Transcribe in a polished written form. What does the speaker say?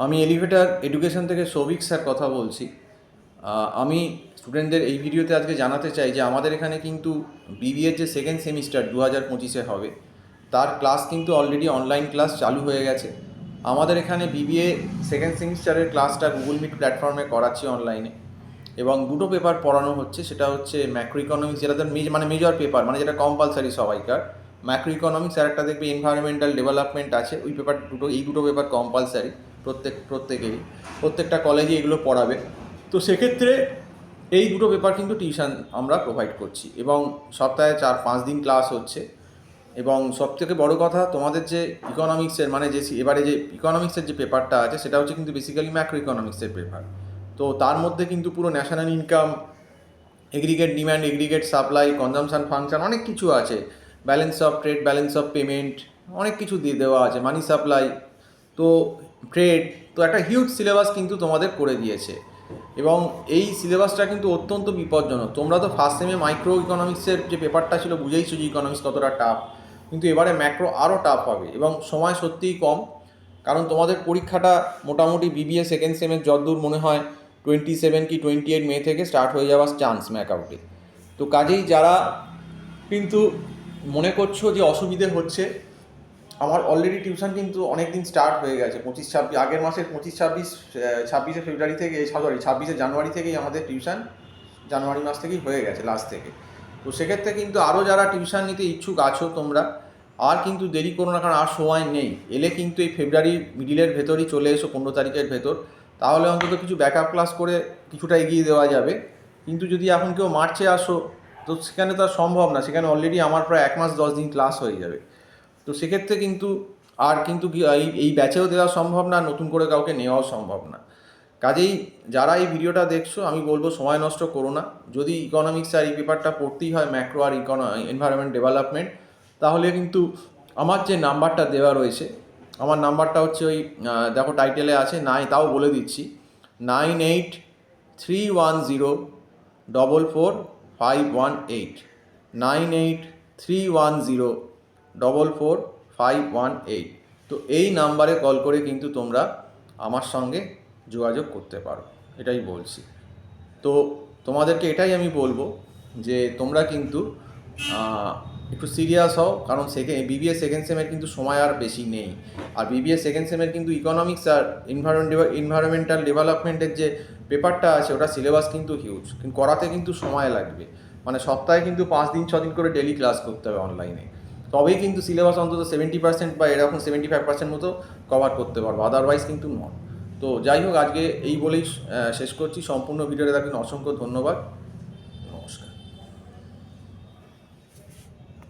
আমি elevator education থেকে Souvik sir কথা বলছি। আমি স্টুডেন্টদের এই ভিডিওতে আজকে জানাতে চাই যে আমাদের এখানে কিন্তু বিবিএর যে সেকেন্ড সেমিস্টার 2025-এ হবে, তার ক্লাস কিন্তু অলরেডি অনলাইন ক্লাস চালু হয়ে গেছে। আমাদের এখানে বিবিএ সেকেন্ড সেমিস্টারের ক্লাসটা গুগল মিট প্ল্যাটফর্মে করাচ্ছি অনলাইনে, এবং দুটো পেপার পড়ানো হচ্ছে। সেটা হচ্ছে ম্যাক্রো ইকোনমিক্স, যেটা মেজর পেপার, মানে যেটা কম্পালসারি সবাইকার। ম্যাক্রো ইকোনমিক্স আর একটা দেখবে এনভায়রনমেন্টাল ডেভেলপমেন্ট আছে, ওই পেপার দুটো, এই দুটো পেপার কম্পালসারি প্রত্যেকেরই, প্রত্যেকটা কলেজে এগুলো পড়াবে। তো সেক্ষেত্রে এই দুটো পেপার কিন্তু টিউশন আমরা প্রোভাইড করছি, এবং সপ্তাহে 4-5 দিন ক্লাস হচ্ছে। এবং সবথেকে বড় কথা, তোমাদের যে ইকোনমিক্সের মানে যে এবারে যে ইকোনমিক্সের যে পেপারটা আছে, সেটা হচ্ছে কিন্তু বেসিক্যালি ম্যাক্রো ইকোনমিক্সের পেপার। তো তার মধ্যে কিন্তু পুরো national income, aggregate demand, aggregate supply, consumption function, অনেক কিছু আছে। Balance of trade, balance of payment, অনেক কিছু দিয়ে দেওয়া আছে, মানি সাপ্লাই, তো ট্রেড। তো একটা হিউজ সিলেবাস কিন্তু তোমাদের করে দিয়েছে, এবং এই সিলেবাসটা কিন্তু অত্যন্ত বিপজ্জনক। তোমরা তো ফার্স্ট সেমে মাইক্রো ইকোনমিক্সের যে পেপারটা ছিল বুঝেইছো যে ইকোনমিক্স কতটা টাফ, কিন্তু এবারে ম্যাক্রো আরও টাফ হবে, এবং সময় সত্যিই কম। কারণ তোমাদের পরীক্ষাটা মোটামুটি বিবিএ সেকেন্ড সেমের যতদূর মনে হয় 27 কি 28 মে থেকে স্টার্ট হয়ে যাওয়ার চান্স ম্যাকআউটে। তো কাজেই যারা কিন্তু মনে করছো যে অসুবিধে হচ্ছে, আমার অলরেডি টিউশন কিন্তু অনেক দিন স্টার্ট হয়ে গেছে। 25-26 আগের মাসের 25-26 ফেব্রুয়ারি থেকে, সরি 26 জানুয়ারি থেকেই আমাদের টিউশন জানুয়ারি মাস থেকেই হয়ে গেছে, লাস্ট থেকে। তো সেক্ষেত্রে কিন্তু আরও যারা টিউশন নিতে ইচ্ছুক আছো তোমরা, আর কিন্তু দেরি করো না, কারণ আর সময় নেই। এলে কিন্তু এই ফেব্রুয়ারি মিডিলের ভেতরই চলে এসো, 15 তারিখের ভেতর, তাহলে অন্তত কিছু ব্যাকআপ ক্লাস করে কিছুটা এগিয়ে দেওয়া যাবে। কিন্তু যদি এখন কেউ মার্চে আসো, তো সেখানে তো আর সম্ভব না, সেখানে অলরেডি আমার প্রায় 1 মাস 10 দিন ক্লাস হয়ে যাবে। তো সেক্ষেত্রে কিন্তু আর কিন্তু এই ব্যাচেও দেওয়া সম্ভব না, নতুন করে কাউকে নেওয়াও সম্ভব না। কাজেই যারা এই ভিডিওটা দেখছো, আমি বলবো সময় নষ্ট করো না। যদি ইকোনমিক্স আর এই পেপারটা পড়তেই হয়, ম্যাক্রো আর এনভায়রনমেন্ট ডেভেলপমেন্ট, তাহলে কিন্তু আমার যে নাম্বারটা দেওয়া রয়েছে, আমার নাম্বারটা হচ্ছে ওই দেখো টাইটেলে আছে, তাও বলে দিচ্ছি, 9831044518, 9831044518। তো এই নাম্বারে কল করে কিন্তু তোমরা আমার সঙ্গে যোগাযোগ করতে পারো, এটাই বলছি। তো তোমাদেরকে এটাই আমি বলবো যে তোমরা কিন্তু একটু সিরিয়াস হও, কারণ বিবিএ সেকেন্ড সেমের কিন্তু সময় আর বেশি নেই। আর বিবিএ সেকেন্ড সেমের কিন্তু ইকোনমিক্স আর এনভায়রনমেন্টাল ডেভেলপমেন্টের যে পেপারটা আছে, ওটা সিলেবাস কিন্তু হিউজ, কিন্তু করাতে কিন্তু সময় লাগবে। মানে সপ্তাহে কিন্তু 5 দিন 6 দিন করে ডেলি ক্লাস করতে হবে অনলাইনে, তবেই কিন্তু সিলেবাস অন্তত 70% বা এরকম 75% মতো কভার করতে পারবো, আদারওয়াইজ কিন্তু নয়। তো যাই হোক, আজকে এই বলেই শেষ করছি। সম্পূর্ণ ভিডিওটা দেখার জন্য অসংখ্য ধন্যবাদ।